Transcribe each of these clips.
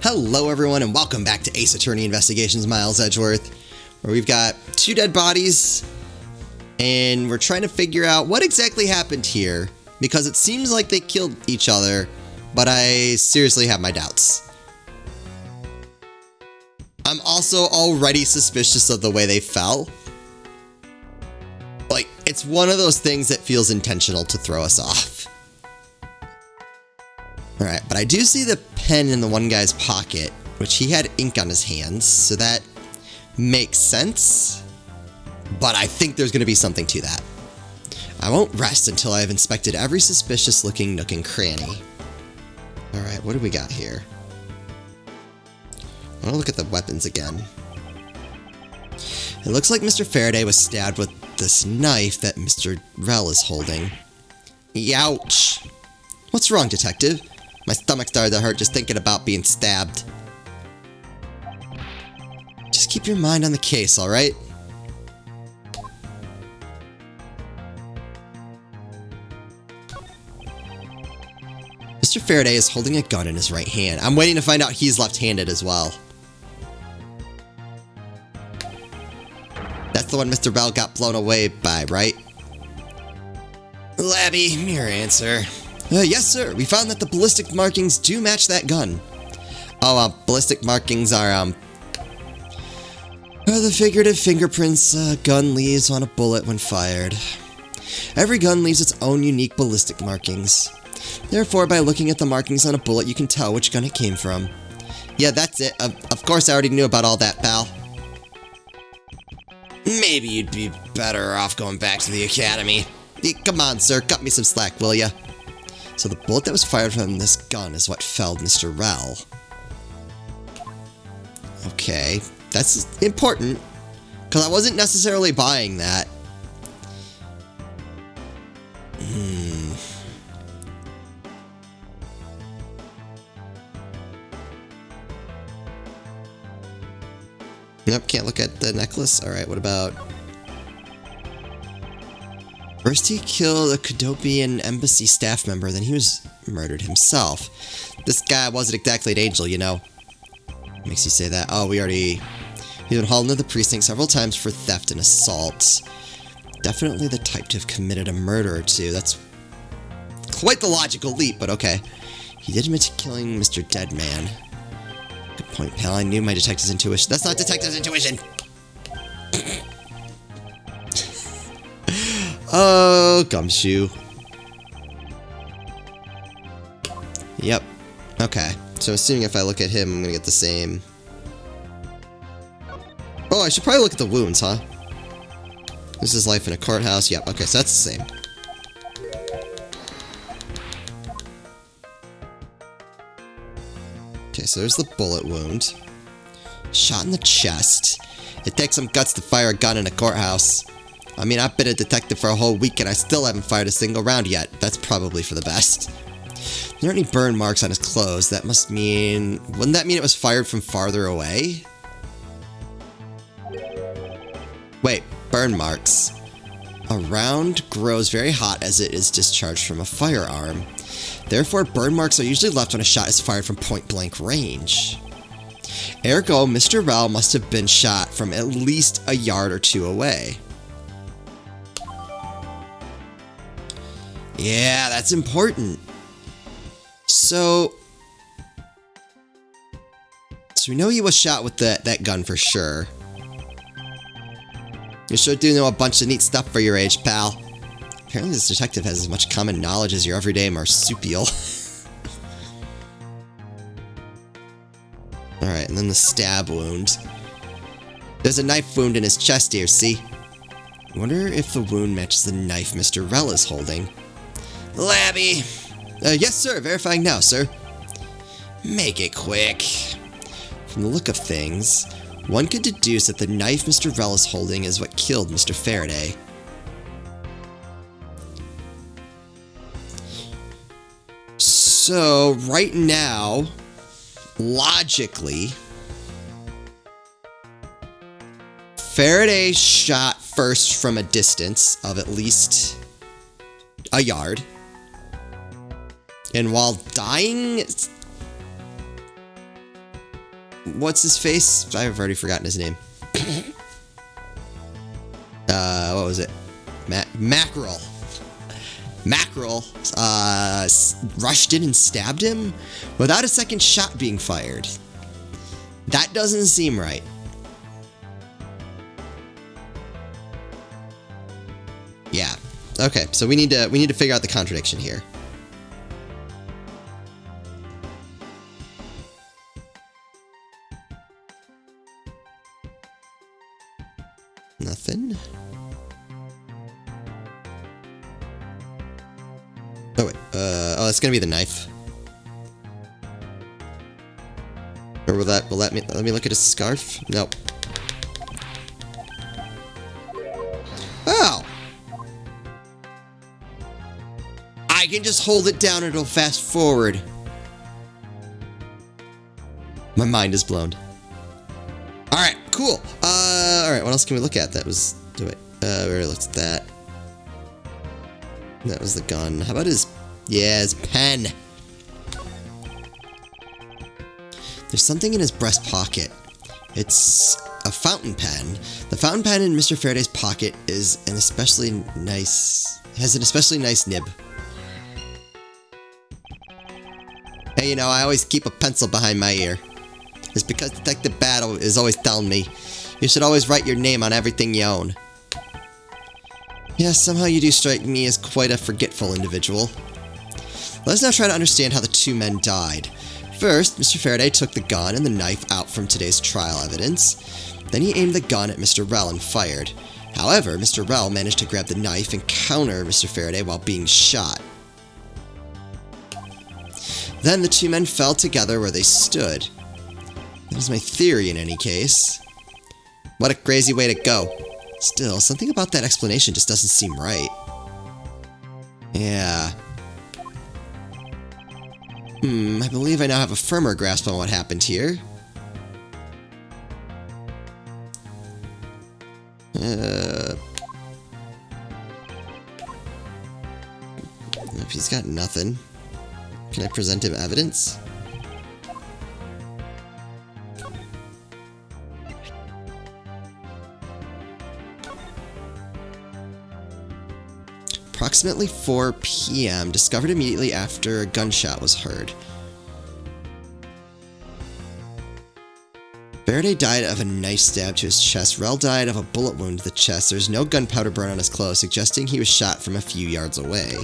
Hello everyone and welcome back to Ace Attorney Investigations Miles Edgeworth, where we've got 2 dead bodies and we're trying to figure out what exactly happened here, because it seems like they killed each other, but I seriously have my doubts. I'm also already suspicious of the way they fell. Like, it's one of those things that feels intentional to throw us off. Alright, but I do see the pen in the one guy's pocket, which he had ink on his hands, so that makes sense. But I think there's going to be something to that. I won't rest until I have inspected every suspicious-looking nook and cranny. Alright, what do we got here? I want to look at the weapons again. It looks like Mr. Faraday was stabbed with this knife that Mr. Rell is holding. Ouch! What's wrong, Detective? My stomach started to hurt just thinking about being stabbed. Just keep your mind on the case, alright? Mr. Faraday is holding a gun in his right hand. I'm waiting to find out he's left-handed as well. That's the one Mr. Bell got blown away by, right? Labby, your answer. Yes, sir. We found that the ballistic markings do match that gun. Oh, ballistic markings are the figurative fingerprints a gun leaves on a bullet when fired. Every gun leaves its own unique ballistic markings. Therefore, by looking at the markings on a bullet, you can tell which gun it came from. Yeah, that's it. Of course, I already knew about all that, pal. Maybe you'd be better off going back to the academy. Come on, sir. Cut me some slack, will ya? So the bullet that was fired from this gun is what felled Mr. Rell. Okay, that's important, because I wasn't necessarily buying that. Nope, can't look at the necklace. Alright, what about... First he killed a Cadopian embassy staff member, then he was murdered himself. This guy wasn't exactly an angel, you know. Makes you say that. Oh, he's been hauled into the precinct several times for theft and assault. Definitely the type to have committed a murder or two. That's quite the logical leap, but okay. He did admit to killing Mr. Deadman. Good point, pal. I knew my detective's intuition. That's not detective's intuition! Oh, Gumshoe. Yep. Okay. So assuming if I look at him, I'm gonna get the same. Oh, I should probably look at the wounds, huh? This is life in a courthouse. Yep. Okay, so that's the same. Okay, so there's the bullet wound. Shot in the chest. It takes some guts to fire a gun in a courthouse. I mean, I've been a detective for a whole week and I still haven't fired a single round yet. That's probably for the best. There aren't any burn marks on his clothes. That must mean... Wouldn't that mean it was fired from farther away? Wait, burn marks. A round grows very hot as it is discharged from a firearm. Therefore, burn marks are usually left when a shot is fired from point-blank range. Ergo, Mr. Rell must have been shot from at least a yard or two away. Yeah, that's important. So we know he was shot with that gun for sure. You sure do know a bunch of neat stuff for your age, pal. Apparently this detective has as much common knowledge as your everyday marsupial. Alright, and then the stab wound. There's a knife wound in his chest here, see? I wonder if the wound matches the knife Mr. Rell is holding. Labby! Yes, sir. Verifying now, sir. Make it quick. From the look of things, one could deduce that the knife Mr. Rell is holding is what killed Mr. Faraday. So, right now, logically, Faraday shot first from a distance of at least a yard. And while dying, what's his face? I've already forgotten his name. What was it? Mackerel. Mackerel rushed in and stabbed him without a second shot being fired. That doesn't seem right. Yeah. Okay, so we need to figure out the contradiction here. Nothing. Oh wait. Oh, that's gonna be the knife. Or will that let me look at his scarf? Nope. Oh. I can just hold it down and it'll fast forward. My mind is blown. Alright, cool. Alright, what else can we look at? That was... wait, we already looked at that. That was the gun. How about his... yeah, his pen. There's something in his breast pocket. It's a fountain pen. The fountain pen in Mr. Faraday's pocket is an especially nice... has an especially nice nib. Hey, you know, I always keep a pencil behind my ear. It's because Detective Battle is always telling me, you should always write your name on everything you own. Yes, somehow you do strike me as quite a forgetful individual. Let us now try to understand how the two men died. First, Mr. Faraday took the gun and the knife out from today's trial evidence. Then he aimed the gun at Mr. Rell and fired. However, Mr. Rell managed to grab the knife and counter Mr. Faraday while being shot. Then the two men fell together where they stood. That is my theory in any case. What a crazy way to go. Still, something about that explanation just doesn't seem right. Yeah. I believe I now have a firmer grasp on what happened here. If he's got nothing, can I present him evidence? Approximately 4 p.m., discovered immediately after a gunshot was heard. Faraday died of a knife stab to his chest. Rell died of a bullet wound to the chest. There's no gunpowder burn on his clothes, suggesting he was shot from a few yards away.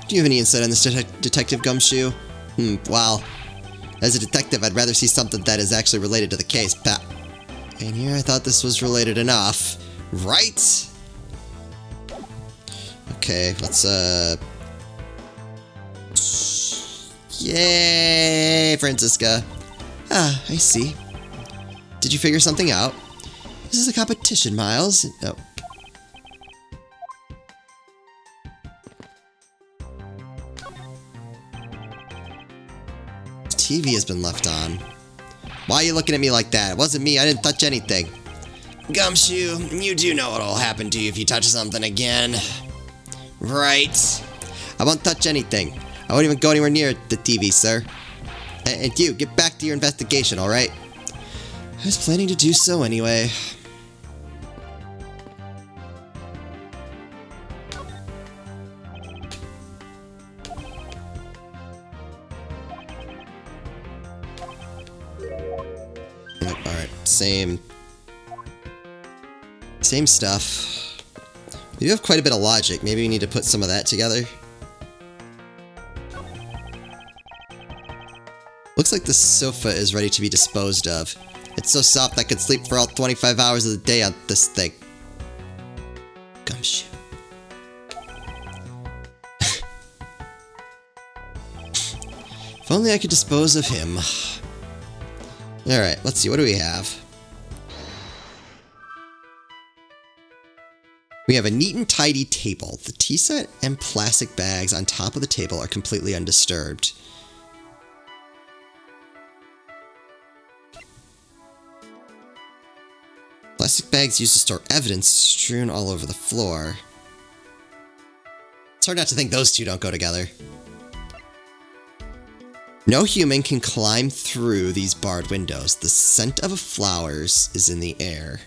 Do you have any insight on this, Detective Gumshoe? Well, as a detective, I'd rather see something that is actually related to the case, but... and here I thought this was related enough. Right? Okay, let's, yay, Francisca. Ah, I see. Did you figure something out? This is a competition, Miles. Oh. TV has been left on. Why are you looking at me like that? It wasn't me. I didn't touch anything. Gumshoe, you do know what'll happen to you if you touch something again. Right. I won't touch anything. I won't even go anywhere near the TV, sir. And you, get back to your investigation, alright? I was planning to do so anyway. Same stuff. You have quite a bit of logic. Maybe we need to put some of that together. Looks like the sofa is ready to be disposed of. It's so soft I could sleep for all 25 hours of the day on this thing. Gumshoe. If only I could dispose of him. Alright, let's see. What do we have? We have a neat and tidy table. The tea set and plastic bags on top of the table are completely undisturbed. Plastic bags used to store evidence strewn all over the floor. It's hard not to think those two don't go together. No human can climb through these barred windows. The scent of flowers is in the air.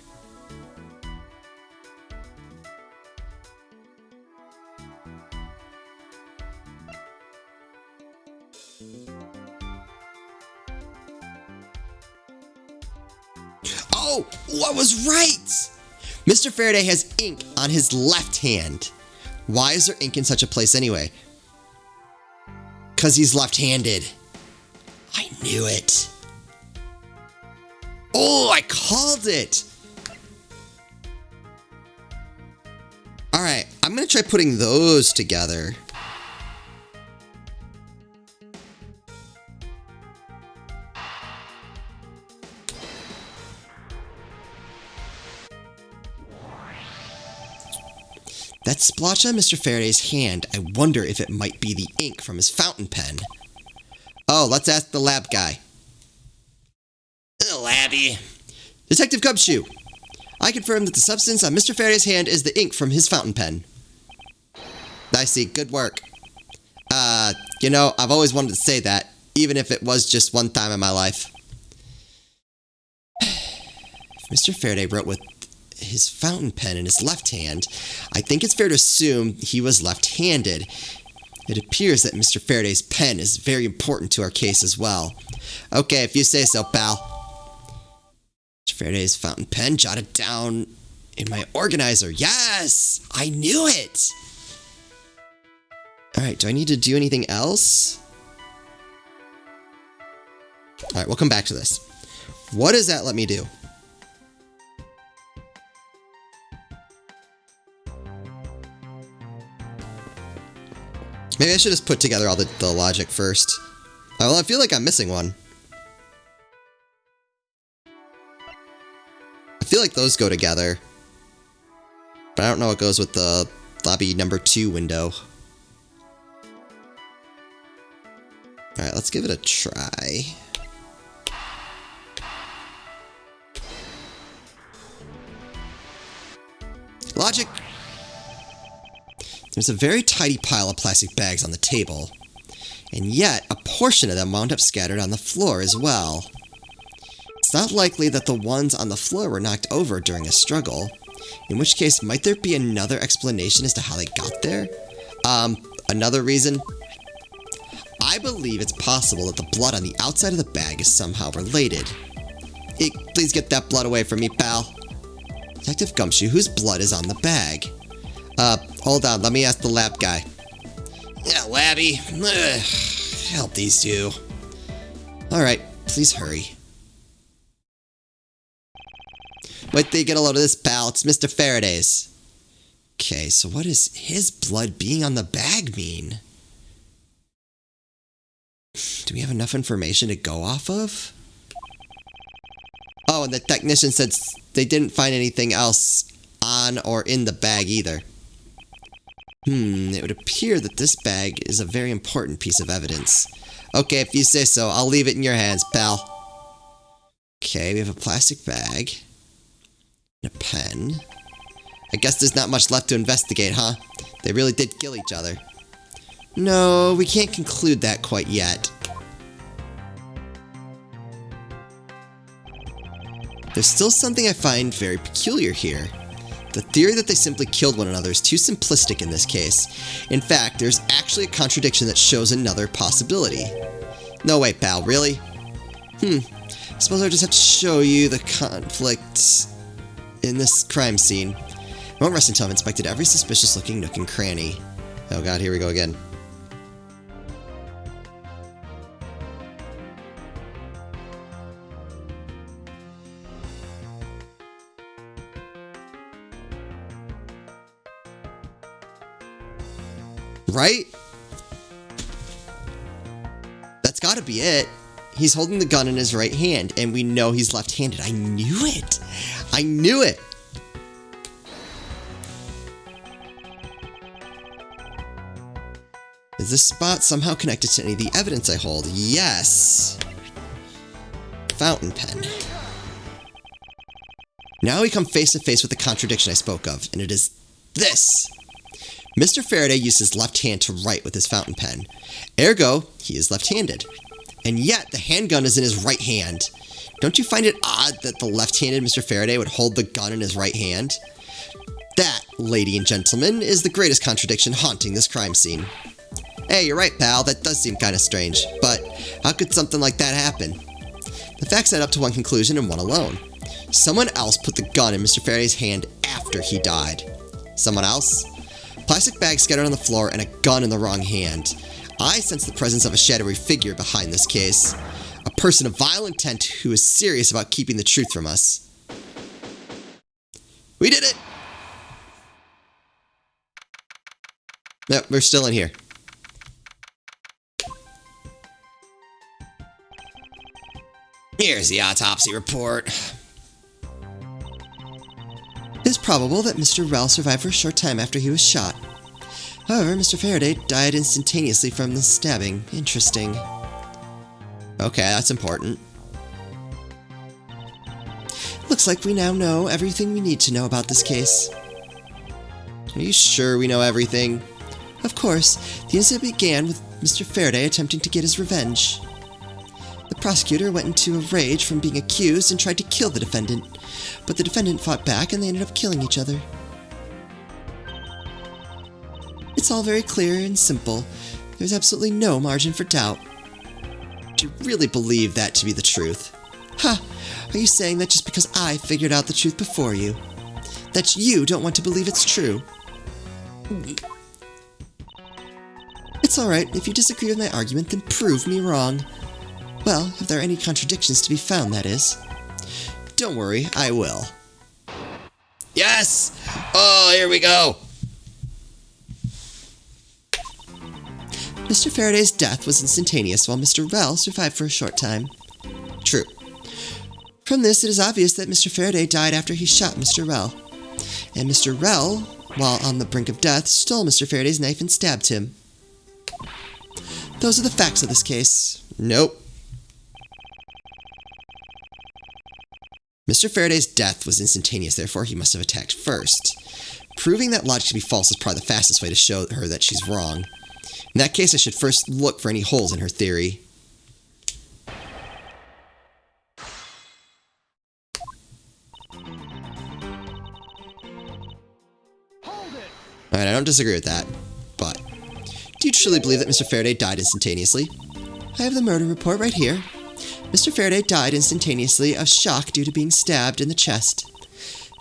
Oh, I was right! Mr. Faraday has ink on his left hand. Why is there ink in such a place anyway? Because he's left-handed. I knew it. Oh, I called it! Alright, I'm going to try putting those together. That splotch on Mr. Faraday's hand, I wonder if it might be the ink from his fountain pen. Oh, let's ask the lab guy. Labby. Detective Gumshoe, I confirm that the substance on Mr. Faraday's hand is the ink from his fountain pen. I see, good work. You know, I've always wanted to say that, even if it was just one time in my life. If Mr. Faraday wrote with his fountain pen in his left hand, I think it's fair to assume he was left-handed. It appears that Mr. Faraday's pen is very important to our case as well. Okay, if you say so, pal. Mr. Faraday's fountain pen jotted down in my organizer. Yes! I knew it! Alright, do I need to do anything else? Alright, we'll come back to this. What does that let me do? Maybe I should just put together all the logic first. Oh, well, I feel like I'm missing one. I feel like those go together. But I don't know what goes with the lobby number 2 window. Alright, let's give it a try. Logic! There's a very tidy pile of plastic bags on the table, and yet a portion of them wound up scattered on the floor as well. It's not likely that the ones on the floor were knocked over during a struggle, in which case might there be another explanation as to how they got there? Another reason? I believe it's possible that the blood on the outside of the bag is somehow related. Hey, please get that blood away from me, pal. Detective Gumshoe, whose blood is on the bag? Hold on, let me ask the lab guy. Yeah, Labby. Help these two. Alright, please hurry. Wait till you get a load of this, pal. It's Mr. Faraday's. Okay, so what does his blood being on the bag mean? Do we have enough information to go off of? Oh, and the technician said they didn't find anything else on or in the bag either. It would appear that this bag is a very important piece of evidence. Okay, if you say so, I'll leave it in your hands, pal. Okay, we have a plastic bag. And a pen. I guess there's not much left to investigate, huh? They really did kill each other. No, we can't conclude that quite yet. There's still something I find very peculiar here. The theory that they simply killed one another is too simplistic in this case. In fact, there's actually a contradiction that shows another possibility. No way, pal, really? I suppose I'll just have to show you the conflict in this crime scene. I won't rest until I've inspected every suspicious-looking nook and cranny. Oh god, here we go again. Right? That's gotta be it. He's holding the gun in his right hand, and we know he's left-handed. I knew it! I knew it! Is this spot somehow connected to any of the evidence I hold? Yes! Fountain pen. Now we come face to face with the contradiction I spoke of, and it is this. Mr. Faraday used his left hand to write with his fountain pen. Ergo, he is left-handed. And yet, the handgun is in his right hand. Don't you find it odd that the left-handed Mr. Faraday would hold the gun in his right hand? That, lady and gentlemen, is the greatest contradiction haunting this crime scene. Hey, you're right, pal, that does seem kind of strange. But how could something like that happen? The facts add up to one conclusion and one alone. Someone else put the gun in Mr. Faraday's hand after he died. Someone else? Plastic bags scattered on the floor and a gun in the wrong hand. I sense the presence of a shadowy figure behind this case. A person of vile intent who is serious about keeping the truth from us. We did it! No, we're still in here. Here's the autopsy report. It is probable that Mr. Rell survived for a short time after he was shot. However, Mr. Faraday died instantaneously from the stabbing. Interesting. Okay, that's important. Looks like we now know everything we need to know about this case. Are you sure we know everything? Of course, the incident began with Mr. Faraday attempting to get his revenge. The prosecutor went into a rage from being accused and tried to kill the defendant, but the defendant fought back and they ended up killing each other. It's all very clear and simple. There's absolutely no margin for doubt. Do you really believe that to be the truth? Ha! Are you saying that just because I figured out the truth before you? That you don't want to believe it's true? It's alright, if you disagree with my argument, then prove me wrong. Well, if there are any contradictions to be found, that is. Don't worry, I will. Yes! Oh, here we go! Mr. Faraday's death was instantaneous, while Mr. Rell survived for a short time. True. From this, it is obvious that Mr. Faraday died after he shot Mr. Rell. And Mr. Rell, while on the brink of death, stole Mr. Faraday's knife and stabbed him. Those are the facts of this case. Nope. Mr. Faraday's death was instantaneous, therefore he must have attacked first. Proving that logic to be false is probably the fastest way to show her that she's wrong. In that case, I should first look for any holes in her theory. Alright, I don't disagree with that, but do you truly believe that Mr. Faraday died instantaneously? I have the murder report right here. Mr. Faraday died instantaneously of shock due to being stabbed in the chest.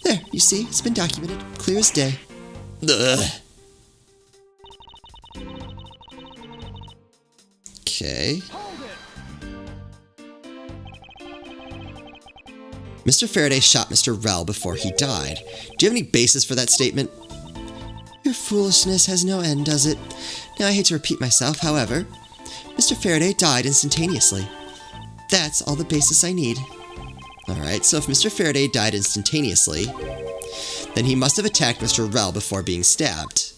There, you see, it's been documented, clear as day. Ugh. Okay. Mr. Faraday shot Mr. Rell before he died. Do you have any basis for that statement? Your foolishness has no end, does it? Now, I hate to repeat myself, however, Mr. Faraday died instantaneously. That's all the basis I need. Alright, so if Mr. Faraday died instantaneously, then he must have attacked Mr. Rell before being stabbed.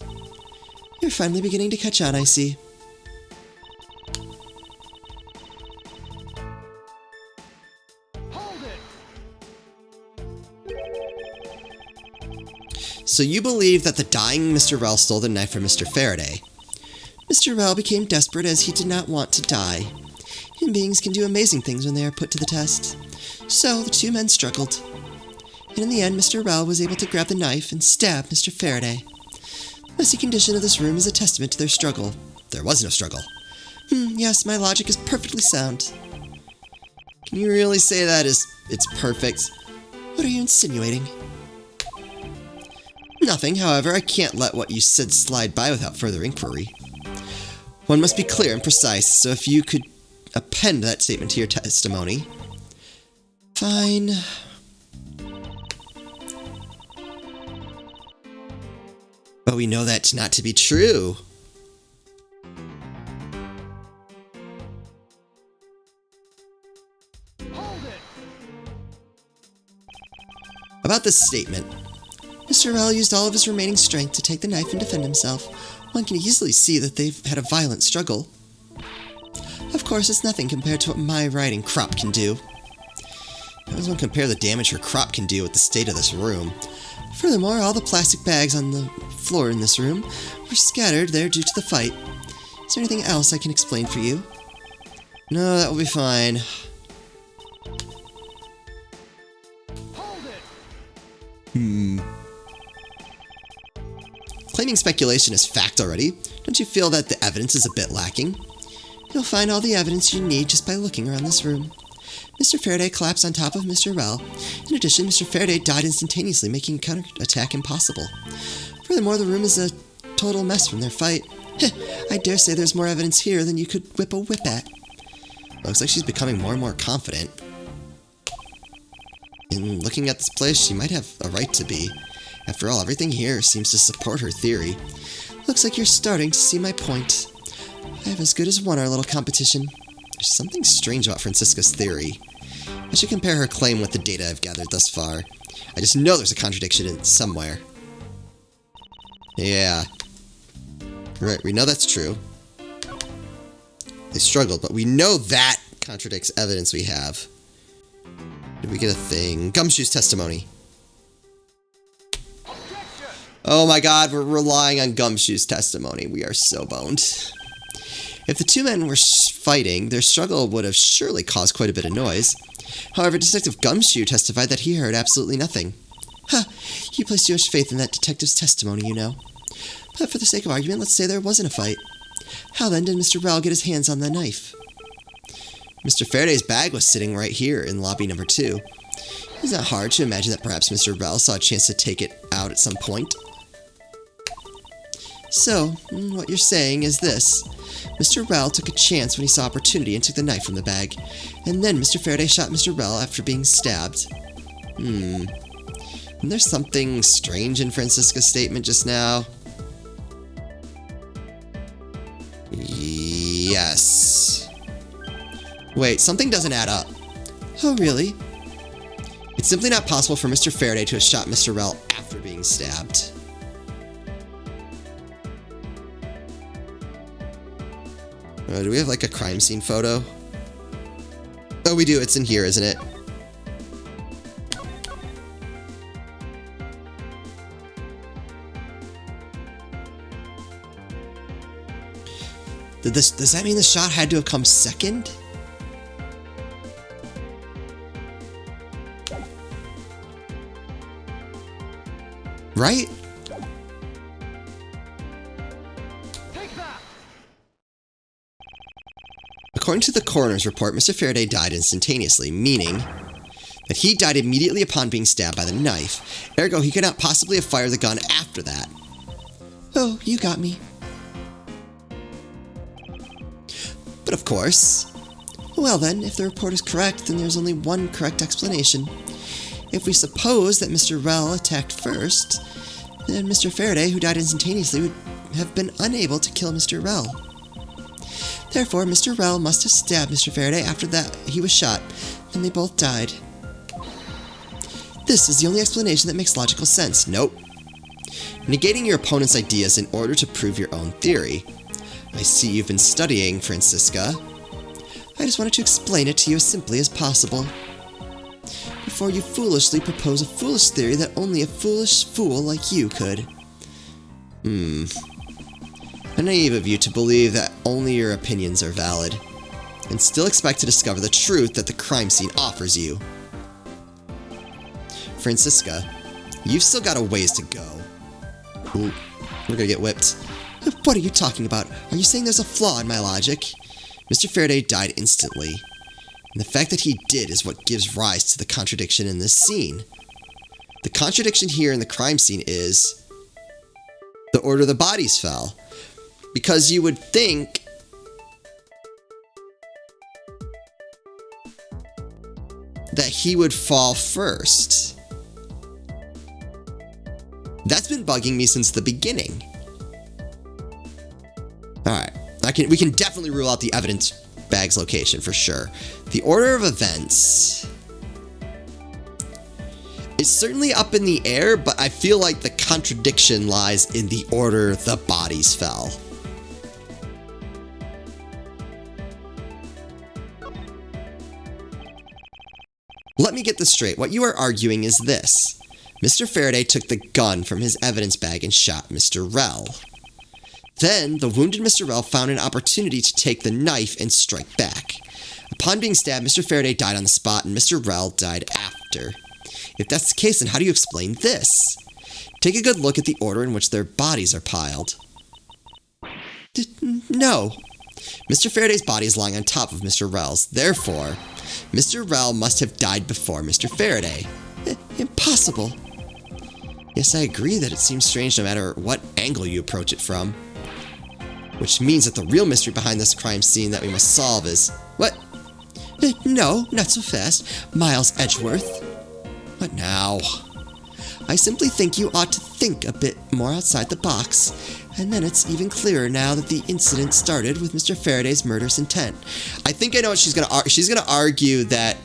You're finally beginning to catch on, I see. So you believe that the dying Mr. Rell stole the knife from Mr. Faraday. Mr. Rell became desperate as he did not want to die. Human beings can do amazing things when they are put to the test. So the two men struggled. And in the end, Mr. Rell was able to grab the knife and stab Mr. Faraday. The messy condition of this room is a testament to their struggle. There was no struggle. Yes, my logic is perfectly sound. Can you really say that it's perfect? What are you insinuating? Nothing, however, I can't let what you said slide by without further inquiry. One must be clear and precise, so if you could append that statement to your testimony. Fine. But we know that not to be true. About this statement, Mr. Rell used all of his remaining strength to take the knife and defend himself. One can easily see that they've had a violent struggle. Of course, it's nothing compared to what my riding crop can do. How does one compare the damage her crop can do with the state of this room? Furthermore, all the plastic bags on the floor in this room were scattered there due to the fight. Is there anything else I can explain for you? No, that will be fine. Claiming speculation is fact already, don't you feel that the evidence is a bit lacking? You'll find all the evidence you need just by looking around this room. Mr. Faraday collapsed on top of Mr. Rell. In addition, Mr. Faraday died instantaneously, making a counterattack impossible. Furthermore, the room is a total mess from their fight. I dare say there's more evidence here than you could whip a whip at. Looks like she's becoming more and more confident. In looking at this place, she might have a right to be. After all, everything here seems to support her theory. Looks like you're starting to see my point. I have as good as won our little competition. There's something strange about Francisca's theory. I should compare her claim with the data I've gathered thus far. I just know there's a contradiction in somewhere. Yeah. Right, we know that's true. They struggled, but we know that contradicts evidence we have. Did we get a thing? Gumshoe's testimony. Oh my god, we're relying on Gumshoe's testimony. We are so boned. If the two men were fighting, their struggle would have surely caused quite a bit of noise. However, Detective Gumshoe testified that he heard absolutely nothing. Ha! You place too much faith in that detective's testimony, you know. But for the sake of argument, let's say there wasn't a fight. How then did Mr. Rell get his hands on the knife? Mr. Faraday's bag was sitting right here in lobby number 2. It's not hard to imagine that perhaps Mr. Rell saw a chance to take it out at some point. So, what you're saying is this. Mr. Rell took a chance when he saw opportunity and took the knife from the bag. And then Mr. Faraday shot Mr. Rell after being stabbed. And there's something strange in Francisca's statement just now. Yes. Wait, something doesn't add up. Oh, really? It's simply not possible for Mr. Faraday to have shot Mr. Rell after being stabbed. Do we have like a crime scene photo? Oh, we do. It's in here, isn't it? Does that mean the shot had to have come second? Right? According to the coroner's report, Mr. Faraday died instantaneously, meaning that he died immediately upon being stabbed by the knife. Ergo, he could not possibly have fired the gun after that. Oh, you got me. But of course. Well then, if the report is correct, then there's only one correct explanation. If we suppose that Mr. Rell attacked first, then Mr. Faraday, who died instantaneously, would have been unable to kill Mr. Rell. Therefore, Mr. Rell must have stabbed Mr. Faraday after that he was shot, and they both died. This is the only explanation that makes logical sense. Nope. Negating your opponent's ideas in order to prove your own theory. I see you've been studying, Francisca. I just wanted to explain it to you as simply as possible. Before you foolishly propose a foolish theory that only a foolish fool like you could. How naive of you to believe that only your opinions are valid, and still expect to discover the truth that the crime scene offers you. Francisca, you've still got a ways to go. Ooh, we're gonna get whipped. What are you talking about? Are you saying there's a flaw in my logic? Mr. Faraday died instantly, and the fact that he did is what gives rise to the contradiction in this scene. The contradiction here in the crime scene is the order the bodies fell. Because you would think that he would fall first. That's been bugging me since the beginning. Alright, we can definitely rule out the evidence bag's location for sure. The order of events is certainly up in the air, but I feel like the contradiction lies in the order the bodies fell. Let me get this straight. What you are arguing is this. Mr. Faraday took the gun from his evidence bag and shot Mr. Rell. Then, the wounded Mr. Rell found an opportunity to take the knife and strike back. Upon being stabbed, Mr. Faraday died on the spot and Mr. Rell died after. If that's the case, then how do you explain this? Take a good look at the order in which their bodies are piled. No. Mr. Faraday's body is lying on top of Mr. Rell's. Therefore, Mr. Rell must have died before Mr. Faraday. Impossible. Yes, I agree that it seems strange no matter what angle you approach it from. Which means that the real mystery behind this crime scene that we must solve is... What? No, not so fast. Miles Edgeworth. What now? I simply think you ought to think a bit more outside the box, and then it's even clearer now that the incident started with Mr. Faraday's murderous intent. I think I know what she's gonna argue that,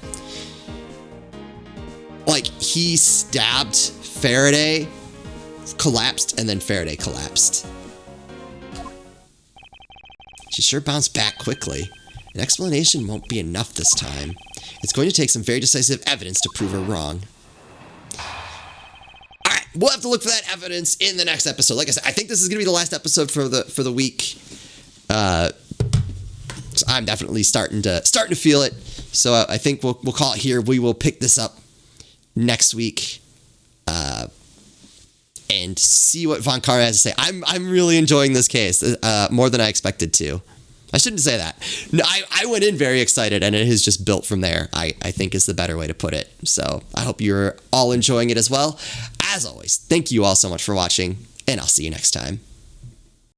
like, he stabbed Faraday, collapsed, and then Faraday collapsed. She sure bounced back quickly. An explanation won't be enough this time. It's going to take some very decisive evidence to prove her wrong. Alright, we'll have to look for that evidence in the next episode. Like I said, I think this is going to be the last episode for the week. So I'm definitely starting to feel it. So I think we'll call it here. We will pick this up next week. And see what Von Kara has to say. I'm really enjoying this case more than I expected to. I shouldn't say that. No, I went in very excited, and it has just built from there, I think is the better way to put it. So I hope you're all enjoying it as well. As always, thank you all so much for watching, and I'll see you next time.